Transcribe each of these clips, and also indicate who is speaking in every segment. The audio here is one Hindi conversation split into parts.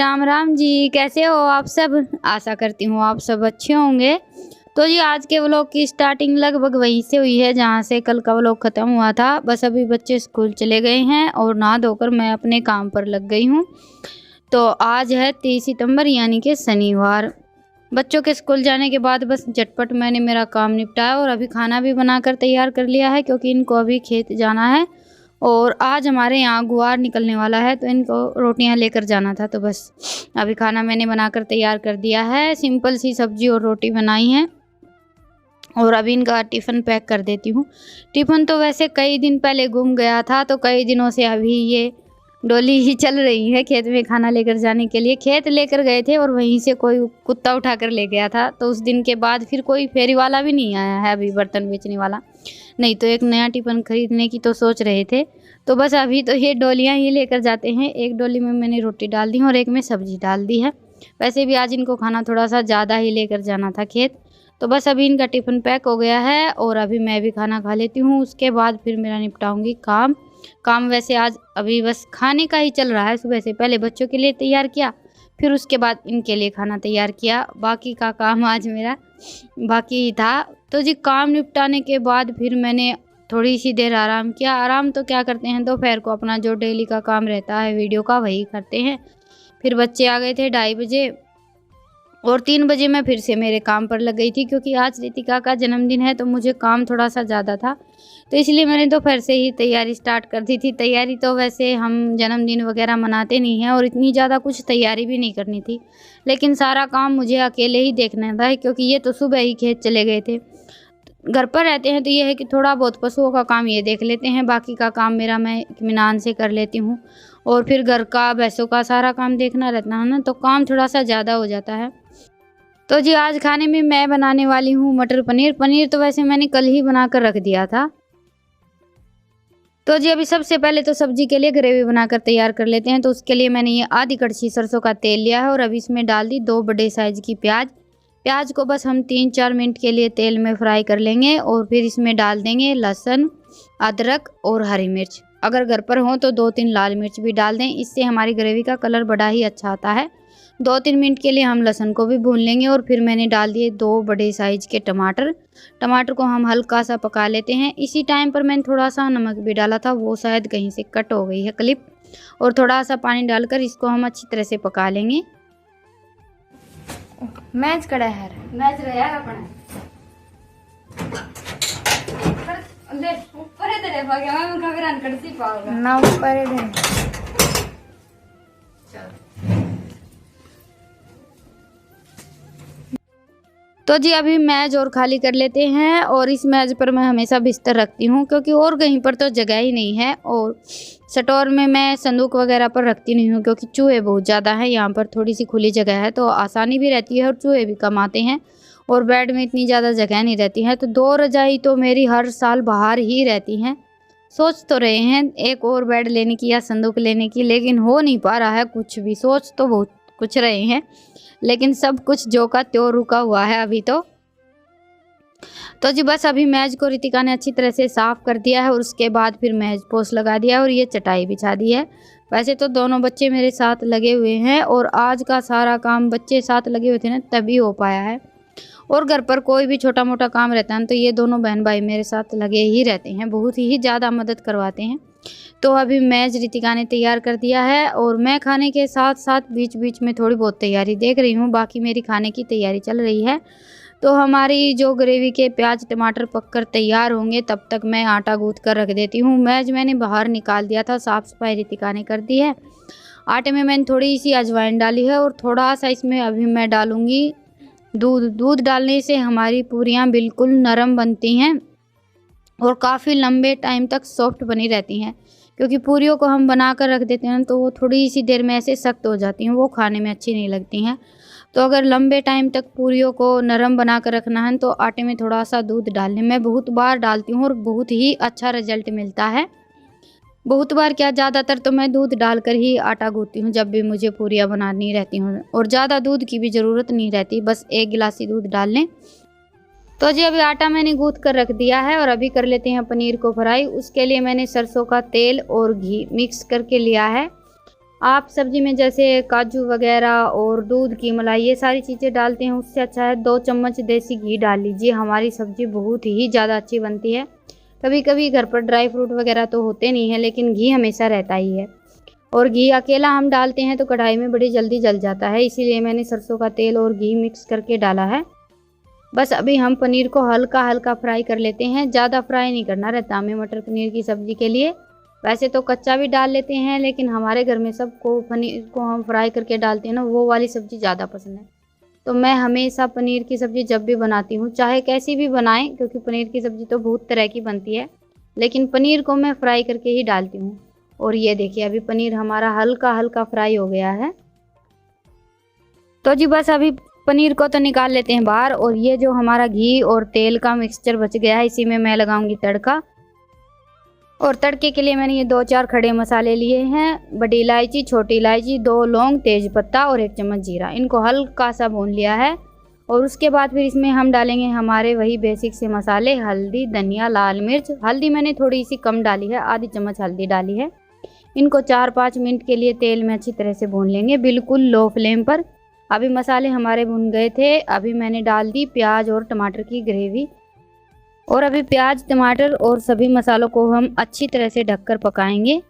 Speaker 1: राम राम जी, कैसे हो आप सब? आशा करती हूँ आप सब अच्छे होंगे। तो जी आज के व्लॉग की स्टार्टिंग लगभग वहीं से हुई है जहाँ से कल का व्लॉग ख़त्म हुआ था। बस अभी बच्चे स्कूल चले गए हैं और नहा धोकर मैं अपने काम पर लग गई हूँ। तो आज है 30 सितंबर यानी कि शनिवार। बच्चों के स्कूल जाने के बाद बस झटपट मैंने मेरा काम निपटाया और अभी खाना भी बनाकर तैयार कर लिया है क्योंकि इनको अभी खेत जाना है और आज हमारे यहाँ गुआर निकलने वाला है तो इनको रोटियां लेकर जाना था। तो बस अभी खाना मैंने बनाकर तैयार कर दिया है। सिंपल सी सब्जी और रोटी बनाई है और अभी इनका टिफ़िन पैक कर देती हूँ। टिफ़िन तो वैसे कई दिन पहले गुम गया था तो कई दिनों से अभी ये डोली ही चल रही है खेत में खाना लेकर जाने के लिए। खेत लेकर गए थे और वहीं से कोई कुत्ता उठाकर ले गया था तो उस दिन के बाद फिर कोई फेरी वाला भी नहीं आया है अभी बर्तन बेचने वाला। नहीं तो एक नया टिफ़िन खरीदने की तो सोच रहे थे। तो बस अभी तो ये डोलियाँ ही लेकर जाते हैं। एक डोली में मैंने रोटी डाल दी और एक में सब्जी डाल दी है। वैसे भी आज इनको खाना थोड़ा सा ज़्यादा ही लेकर जाना था खेत। तो बस अभी इनका टिफ़िन पैक हो गया है और अभी मैं भी खाना खा लेती हूँ। उसके बाद फिर मेरा निपटाऊंगी काम वैसे आज अभी बस खाने का ही चल रहा है। सुबह से पहले बच्चों के लिए तैयार किया, फिर उसके बाद इनके लिए खाना तैयार किया। बाकी का काम आज मेरा बाकी ही था। तो जी काम निपटाने के बाद फिर मैंने थोड़ी सी देर आराम किया। आराम तो क्या करते हैं, दोपहर को अपना जो डेली का काम रहता है वीडियो का वही करते हैं। फिर बच्चे आ गए थे 2:30 बजे और 3 बजे मैं फिर से मेरे काम पर लग गई थी क्योंकि आज रितिका का जन्मदिन है तो मुझे काम थोड़ा सा ज़्यादा था तो इसलिए मैंने दोपहर से ही तैयारी स्टार्ट कर दी थी। तैयारी तो वैसे हम जन्मदिन वगैरह मनाते नहीं हैं और इतनी ज़्यादा कुछ तैयारी भी नहीं करनी थी, लेकिन सारा काम मुझे अकेले ही देखना था क्योंकि ये तो सुबह ही खेत चले गए थे। घर पर रहते हैं तो ये है कि थोड़ा बहुत पशुओं का काम ये देख लेते हैं, बाकी का काम मेरा मैं इत्मीनान से कर लेती हूँ। और फिर घर का भैंसों का सारा काम देखना रहता है ना तो काम थोड़ा सा ज़्यादा हो जाता है। तो जी आज खाने में मैं बनाने वाली हूँ मटर पनीर। पनीर तो वैसे मैंने कल ही बनाकर रख दिया था। तो जी अभी सबसे पहले तो सब्जी के लिए ग्रेवी बनाकर तैयार कर लेते हैं। तो उसके लिए मैंने ये आधी कड़छी सरसों का तेल लिया है और अभी इसमें डाल दी 2 बड़े साइज़ की प्याज को बस हम 3-4 मिनट के लिए तेल में फ्राई कर लेंगे और फिर इसमें डाल देंगे लहसुन, अदरक और हरी मिर्च। अगर घर पर हो तो 2-3 लाल मिर्च भी डाल दें, इससे हमारी ग्रेवी का कलर बड़ा ही अच्छा आता है। 2-3 मिनट के लिए हम लहसुन को भी भून लेंगे और फिर मैंने डाल दिए 2 बड़े साइज़ के टमाटर को हम हल्का सा पका लेते हैं। इसी टाइम पर मैंने थोड़ा सा नमक भी डाला था, वो शायद कहीं से कट हो गई है क्लिप। और थोड़ा सा पानी डालकर इसको हम अच्छी तरह से पका लेंगे।
Speaker 2: मैच कड़ा है
Speaker 1: मैच रहा है अपना ले ऊपर तेरे भाग्य में खबरान कड़सी पाओगा
Speaker 2: ना ऊपर है।
Speaker 1: तो जी अभी मेज और खाली कर लेते हैं और इस मेज पर मैं हमेशा बिस्तर रखती हूँ क्योंकि और कहीं पर तो जगह ही नहीं है और स्टोर में मैं संदूक वगैरह पर रखती नहीं हूँ क्योंकि चूहे बहुत ज़्यादा हैं। यहाँ पर थोड़ी सी खुली जगह है तो आसानी भी रहती है और चूहे भी कम आते हैं और बेड में इतनी ज़्यादा जगह नहीं रहती है। तो 2 रजाई तो मेरी हर साल बाहर ही रहती हैं। सोच तो रहे हैं एक और बेड लेने की या संदूक लेने की, लेकिन हो नहीं पा रहा है कुछ भी। सोच तो बहुत कुछ रहे हैं लेकिन सब कुछ जो का त्यों रुका हुआ है अभी तो जी बस अभी मेज को रितिका ने अच्छी तरह से साफ़ कर दिया है और उसके बाद फिर मेज पोछ लगा दिया और ये चटाई बिछा दी है। वैसे तो दोनों बच्चे मेरे साथ लगे हुए हैं और आज का सारा काम बच्चे साथ लगे हुए थे ना तभी हो पाया है। और घर पर कोई भी छोटा मोटा काम रहता है तो ये दोनों बहन भाई मेरे साथ लगे ही रहते हैं, बहुत ही ज़्यादा मदद करवाते हैं। तो अभी मेज रितिका ने तैयार कर दिया है और मैं खाने के साथ साथ बीच बीच में थोड़ी बहुत तैयारी देख रही हूँ। बाकी मेरी खाने की तैयारी चल रही है। तो हमारी जो ग्रेवी के प्याज टमाटर पककर तैयार होंगे तब तक मैं आटा गूँथ कर रख देती हूँ। मेज मैंने बाहर निकाल दिया था, साफ़ सफाई रितिका ने कर दी है। आटे में मैंने थोड़ी सी अजवाइन डाली है और थोड़ा सा इसमें अभी मैं डालूँगी दूध डालने से हमारी पूरियाँ बिल्कुल नरम बनती हैं और काफ़ी लंबे टाइम तक सॉफ्ट बनी रहती हैं। क्योंकि पूरियों को हम बना कर रख देते हैं तो वो थोड़ी सी देर में ऐसे सख्त हो जाती हैं, वो खाने में अच्छी नहीं लगती हैं। तो अगर लंबे टाइम तक पूरियों को नरम बना कर रखना है तो आटे में थोड़ा सा दूध डालने में बहुत बार डालती हूँ और बहुत ही अच्छा रिजल्ट मिलता है। बहुत बार क्या, ज़्यादातर तो मैं दूध डालकर ही आटा गूँथती हूँ जब भी मुझे पूरियाँ बनानी रहती हूँ और ज़्यादा दूध की भी ज़रूरत नहीं रहती, बस 1 गिलास ही दूध डाल लें। तो जी अभी आटा मैंने गूँथ कर रख दिया है और अभी कर लेते हैं पनीर को फ्राई। उसके लिए मैंने सरसों का तेल और घी मिक्स करके लिया है आप सब्जी में जैसे काजू वगैरह और दूध की मलाई ये सारी चीज़ें डालते हैं, उससे अच्छा है 2 चम्मच देसी घी डाल लीजिए। हमारी सब्जी बहुत ही ज़्यादा अच्छी बनती है। कभी कभी घर पर ड्राई फ्रूट वगैरह तो होते नहीं है, लेकिन घी हमेशा रहता ही है। और घी अकेला हम डालते हैं तो कढ़ाई में बड़ी जल्दी जल जाता है, इसीलिए मैंने सरसों का तेल और घी मिक्स करके डाला है। बस अभी हम पनीर को हल्का हल्का फ्राई कर लेते हैं, ज़्यादा फ्राई नहीं करना रहता हमें मटर पनीर की सब्ज़ी के लिए। वैसे तो कच्चा भी डाल लेते हैं, लेकिन हमारे घर में सबको पनीर को हम फ्राई करके डालते हैं ना, वो वाली सब्ज़ी ज़्यादा पसंद है। तो मैं हमेशा पनीर की सब्ज़ी जब भी बनाती हूँ, चाहे कैसी भी बनाएं, क्योंकि पनीर की सब्ज़ी तो बहुत तरह की बनती है, लेकिन पनीर को मैं फ्राई करके ही डालती हूँ। और ये देखिए अभी पनीर हमारा हल्का हल्का फ्राई हो गया है। तो जी बस अभी पनीर को तो निकाल लेते हैं बाहर। और ये जो हमारा घी और तेल का मिक्सचर बच गया है, इसी में मैं लगाऊंगी तड़का। और तड़के के लिए मैंने ये 2-4 खड़े मसाले लिए हैं, बड़ी इलायची, छोटी इलायची, 2 लौंग, तेज पत्ता और 1 चम्मच जीरा। इनको हल्का सा भून लिया है। और उसके बाद फिर इसमें हम डालेंगे हमारे वही बेसिक से मसाले, हल्दी, धनिया, लाल मिर्च। हल्दी मैंने थोड़ी सी कम डाली है, आधी चम्मच हल्दी डाली है। इनको 4-5 मिनट के लिए तेल में अच्छी तरह से भून लेंगे, बिल्कुल लो फ्लेम पर। अभी मसाले हमारे भुन गए थे, अभी मैंने डाल दी प्याज और टमाटर की ग्रेवी। और अभी प्याज, टमाटर और सभी मसालों को हम अच्छी तरह से ढककर पकाएंगे।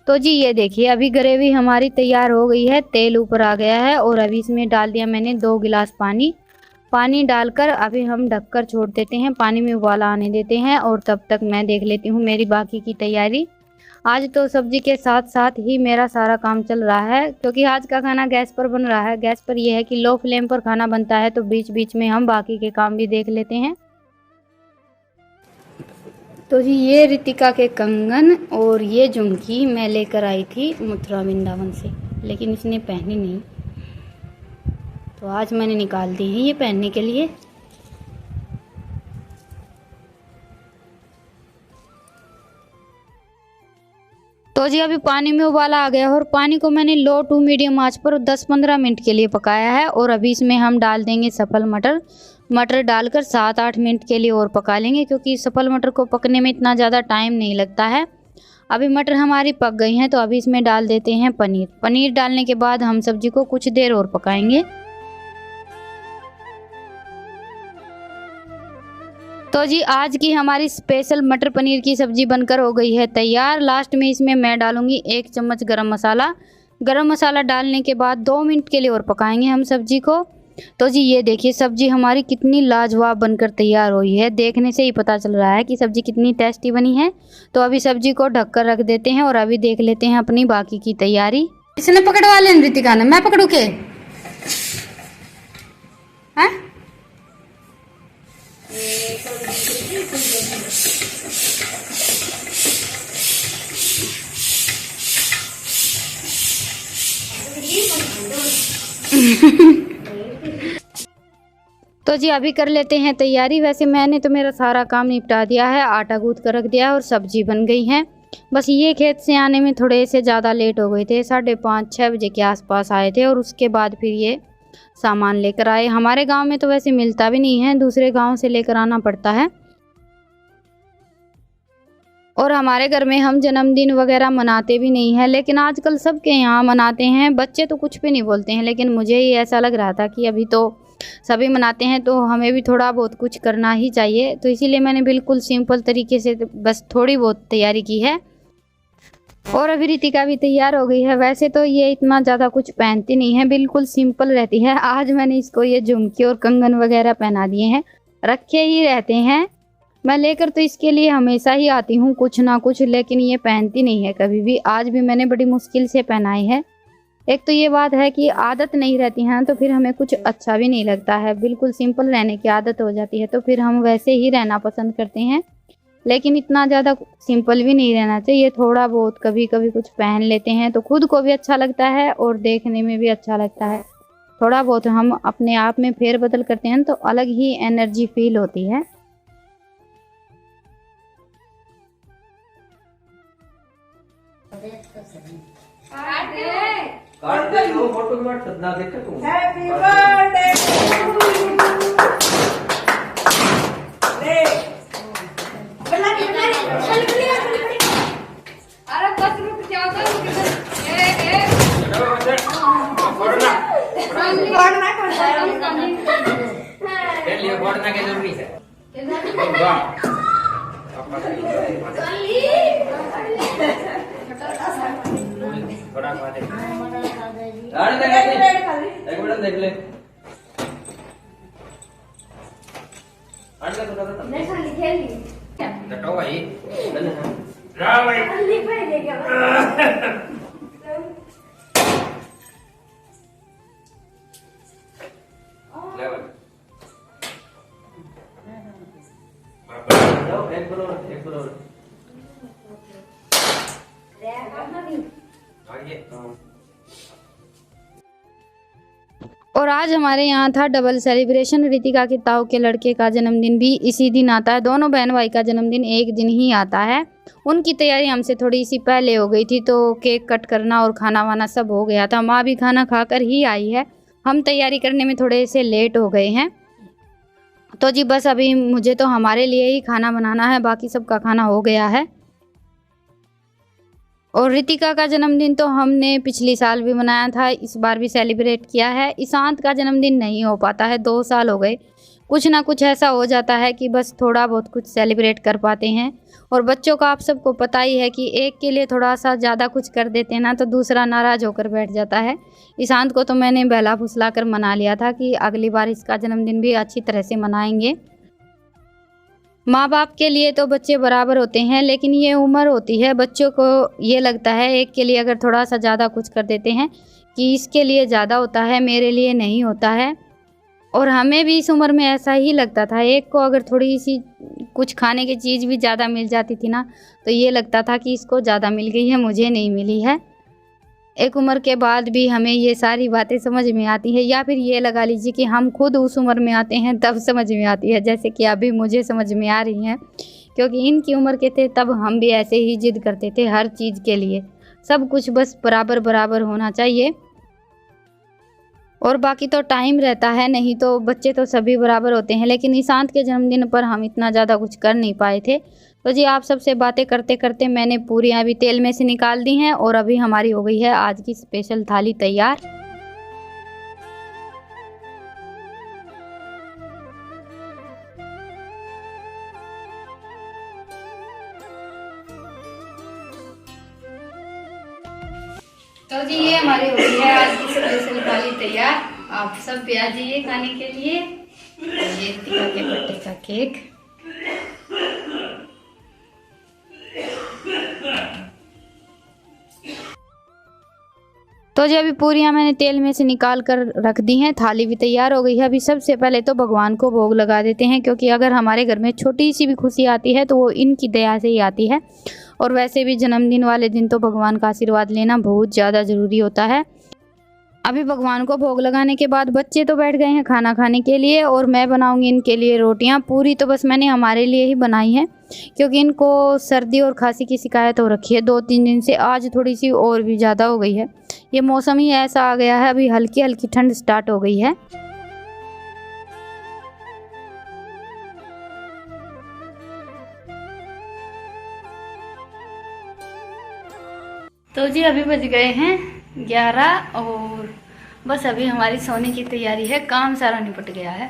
Speaker 1: तो जी ये देखिए अभी ग्रेवी हमारी तैयार हो गई है, तेल ऊपर आ गया है। और अभी इसमें डाल दिया मैंने 2 गिलास पानी। पानी डालकर अभी हम ढककर छोड़ देते हैं, पानी में उबाला आने देते हैं। और तब तक मैं देख लेती हूँ मेरी बाकी की तैयारी। आज तो सब्जी के साथ साथ ही मेरा सारा काम चल रहा है, क्योंकि आज का खाना गैस पर बन रहा है। गैस पर यह है कि लो फ्लेम पर खाना बनता है, तो बीच बीच में हम बाकी के काम भी देख लेते हैं। तो जी ये रितिका के कंगन और ये झुमकी मैं लेकर आई थी मथुरा वृंदावन से, लेकिन इसने पहनी नहीं, तो आज मैंने निकाल दी है ये पहनने के लिए। तो जी अभी पानी में उबाला आ गया और पानी को मैंने लो टू मीडियम आंच पर 10-15 मिनट के लिए पकाया है। और अभी इसमें हम डाल देंगे सफल मटर। मटर डालकर 7-8 मिनट के लिए और पका लेंगे, क्योंकि सफल मटर को पकने में इतना ज़्यादा टाइम नहीं लगता है। अभी मटर हमारी पक गई हैं, तो अभी इसमें डाल देते हैं पनीर। पनीर डालने के बाद हम सब्जी को कुछ देर और पकाएंगे। तो जी आज की हमारी स्पेशल मटर पनीर की सब्जी बनकर हो गई है तैयार। लास्ट में इसमें मैं डालूंगी 1 चम्मच गरम मसाला। गरम मसाला डालने के बाद 2 मिनट के लिए और पकाएंगे हम सब्जी को। तो जी ये देखिए सब्जी हमारी कितनी लाजवाब बनकर तैयार हुई है, देखने से ही पता चल रहा है कि सब्जी कितनी टेस्टी बनी है। तो अभी सब्जी को ढककर रख देते हैं और अभी देख लेते हैं अपनी बाकी की तैयारी। इसने पकड़वा लें रितिका ने, मैं पकड़ू के? हैं? तो जी अभी कर लेते हैं तैयारी। वैसे मैंने तो मेरा सारा काम निपटा दिया है, आटा गूंथ कर रख दिया है और सब्जी बन गई है। बस ये खेत से आने में थोड़े से ज़्यादा लेट हो गए थे, 5:30-6 बजे के आसपास आए थे। और उसके बाद फिर ये सामान लेकर आए। हमारे गांव में तो वैसे मिलता भी नहीं है, दूसरे गांव से लेकर आना पड़ता है। और हमारे घर में हम जन्मदिन वगैरह मनाते भी नहीं है, लेकिन आजकल सबके यहाँ मनाते हैं। बच्चे तो कुछ भी नहीं बोलते हैं, लेकिन मुझे ही ऐसा लग रहा था कि अभी तो सभी मनाते हैं, तो हमें भी थोड़ा बहुत कुछ करना ही चाहिए। तो इसीलिए मैंने बिल्कुल सिंपल तरीके से बस थोड़ी बहुत तैयारी की है। और अभी रितिका भी तैयार हो गई है। वैसे तो ये इतना ज़्यादा कुछ पहनती नहीं है, बिल्कुल सिंपल रहती है। आज मैंने इसको ये झुमकी और कंगन वगैरह पहना दिए हैं, रखे ही रहते हैं। मैं लेकर तो इसके लिए हमेशा ही आती हूँ कुछ ना कुछ, लेकिन ये पहनती नहीं है कभी भी। आज भी मैंने बड़ी मुश्किल से पहनाई है। एक तो ये बात है कि आदत नहीं रहती है, तो फिर हमें कुछ अच्छा भी नहीं लगता है। बिल्कुल सिंपल रहने की आदत हो जाती है, तो फिर हम वैसे ही रहना पसंद करते हैं। लेकिन इतना ज़्यादा सिंपल भी नहीं रहना चाहिए, थोड़ा बहुत कभी कभी कुछ पहन लेते हैं तो खुद को भी अच्छा लगता है और देखने में भी अच्छा लगता है। थोड़ा बहुत हम अपने आप में फेरबदल करते हैं तो अलग ही एनर्जी फील होती है।
Speaker 2: फोटो मत सदना देखा तू।
Speaker 3: हैप्पी बर्थडे अरे बस रुक जाओ।
Speaker 2: बढ़ना के जरूरी है थोड़ा एक मिनट देख ले डटो भाई रा भाई एक बरोबर
Speaker 1: और आज हमारे यहाँ था डबल सेलिब्रेशन। रितिका के ताऊ के लड़के का जन्मदिन भी इसी दिन आता है। दोनों बहन भाई का जन्मदिन एक दिन ही आता है। उनकी तैयारी हमसे थोड़ी सी पहले हो गई थी, तो केक कट करना और खाना वाना सब हो गया था। माँ भी खाना खाकर ही आई है। हम तैयारी करने में थोड़े से लेट हो गए हैं। तो जी बस अभी मुझे तो हमारे लिए ही खाना बनाना है, बाकी सबका खाना हो गया है। और रितिका का जन्मदिन तो हमने पिछली साल भी मनाया था, इस बार भी सेलिब्रेट किया है। ईशांत का जन्मदिन नहीं हो पाता है, 2 साल हो गए। कुछ ना कुछ ऐसा हो जाता है कि बस थोड़ा बहुत कुछ सेलिब्रेट कर पाते हैं। और बच्चों का आप सबको पता ही है कि एक के लिए थोड़ा सा ज़्यादा कुछ कर देते हैं ना, तो दूसरा नाराज़ होकर बैठ जाता है। ईशांत को तो मैंने बहला फुसला कर मना लिया था कि अगली बार इसका जन्मदिन भी अच्छी तरह से मनाएंगे। माँ बाप के लिए तो बच्चे बराबर होते हैं, लेकिन ये उम्र होती है, बच्चों को ये लगता है एक के लिए अगर थोड़ा सा ज़्यादा कुछ कर देते हैं कि इसके लिए ज़्यादा होता है, मेरे लिए नहीं होता है। और हमें भी इस उम्र में ऐसा ही लगता था। एक को अगर थोड़ी सी कुछ खाने की चीज़ भी ज़्यादा मिल जाती थी ना, तो ये लगता था कि इसको ज़्यादा मिल गई है, मुझे नहीं मिली है। एक उम्र के बाद भी हमें ये सारी बातें समझ में आती है, या फिर ये लगा लीजिए कि हम खुद उस उम्र में आते हैं तब समझ में आती है, जैसे कि अभी मुझे समझ में आ रही हैं। क्योंकि इनकी उम्र के थे तब हम भी ऐसे ही जिद करते थे हर चीज़ के लिए, सब कुछ बस बराबर बराबर होना चाहिए। और बाकी तो टाइम रहता है, नहीं तो बच्चे तो सभी बराबर होते हैं। लेकिन ईशांत के जन्मदिन पर हम इतना ज़्यादा कुछ कर नहीं पाए थे। तो जी आप सबसे बातें करते करते मैंने पूरियाँ भी तेल में से निकाल दी हैं, और अभी हमारी हो गई है आज की स्पेशल थाली तैयार। तो जी ये हमारी हो गई है आज की स्पेशल थाली तैयार। आप सब भी आ जाइए खाने के लिए। ये रितिका के बर्थडे का केक। तो जी अभी पूरियाँ मैंने तेल में से निकाल कर रख दी हैं, थाली भी तैयार हो गई है। अभी सबसे पहले तो भगवान को भोग लगा देते हैं, क्योंकि अगर हमारे घर में छोटी सी भी खुशी आती है तो वो इनकी दया से ही आती है। और वैसे भी जन्मदिन वाले दिन तो भगवान का आशीर्वाद लेना बहुत ज़्यादा ज़रूरी होता है। अभी भगवान को भोग लगाने के बाद बच्चे तो बैठ गए हैं खाना खाने के लिए, और मैं बनाऊंगी इनके लिए रोटियां। पूरी तो बस मैंने हमारे लिए ही बनाई है, क्योंकि इनको सर्दी और खांसी की शिकायत हो रखी है 2-3 दिन से। आज थोड़ी सी और भी ज़्यादा हो गई है। ये मौसम ही ऐसा आ गया है, अभी हल्की हल्की ठंड स्टार्ट हो गई है। तो जी अभी बज गए हैं 11, और बस अभी हमारी सोने की तैयारी है। काम सारा निपट गया है,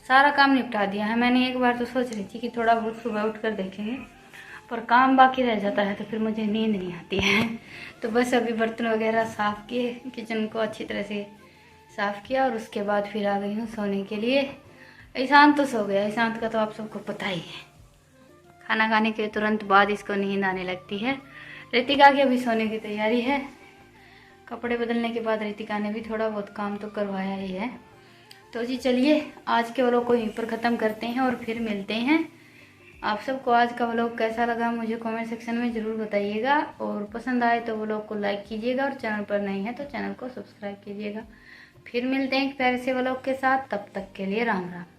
Speaker 1: सारा काम निपटा दिया है मैंने। एक बार तो सोच रही थी कि थोड़ा बहुत सुबह उठकर देखेंगे, पर काम बाकी रह जाता है तो फिर मुझे नींद नहीं आती है। तो बस अभी बर्तन वगैरह साफ़ किए, किचन को अच्छी तरह से साफ़ किया, और उसके बाद फिर आ गई हूँ सोने के लिए। ईशांत तो सो गया। ईशांत का तो आप सबको पता ही है, खाना खाने के तुरंत बाद इसको नींद आने लगती है। रितिका की अभी सोने की तैयारी है। कपड़े बदलने के बाद रितिका ने भी थोड़ा बहुत काम तो करवाया ही है। तो जी चलिए आज के व्लॉग को यहीं पर ख़त्म करते हैं, और फिर मिलते हैं। आप सबको आज का व्लॉग कैसा लगा मुझे कमेंट सेक्शन में ज़रूर बताइएगा, और पसंद आए तो व्लॉग को लाइक कीजिएगा, और चैनल पर नहीं है तो चैनल को सब्सक्राइब कीजिएगा। फिर मिलते हैं एक प्यारे से व्लॉग के साथ, तब तक के लिए राम राम।